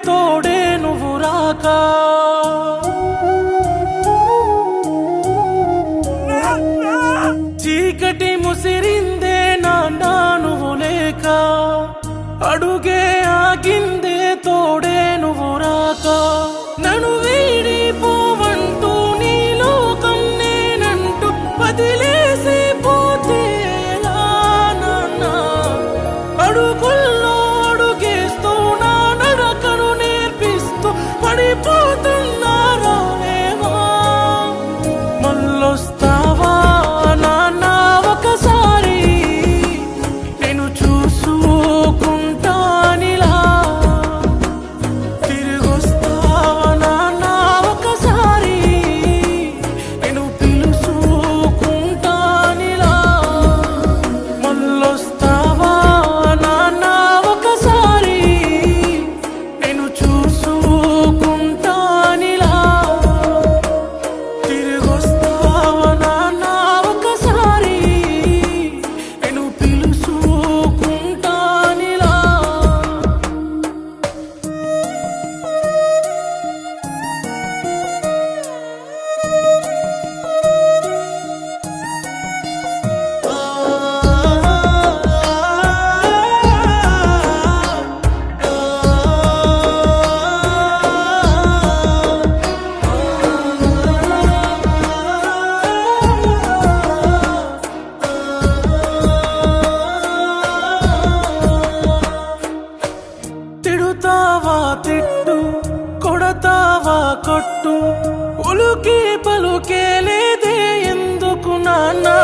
తోడే నువ్వు రాక చీకటి ముసిరిందే నాన్నా నువ్వు లేక అడుగే ఆగిందే తోడే నువ్వు రాక నన్ను వీడిపోవంటూ నీ లోకం నేనంటూ వదిలేసి పోతే ఎలా నాన్నా అడుగుల్లో అడుగేస్తూ నా నడకను నేర్పిస్తూ పడిపోతున్నారా లేవా మళ్ళొస్తావా నాన్నా ఒకసారి నేను చూసుకుంటానిలా తిరిగొస్తావా నాన్నా ఒకసారి నేను పిలుచుకుంటానిలా మళ్ళొస్తావా నాన్నా ఒకసారి నేను చూసుకుంటానిలా తిరిగొస్తావా నాన్నా ఒకసారి నేను పిలుచుకుంటానిలా తిడుతావా తిట్టు కొడతావా కొట్టు ఉలుకి పలుకే లేదే ఎందుకు నాన్నా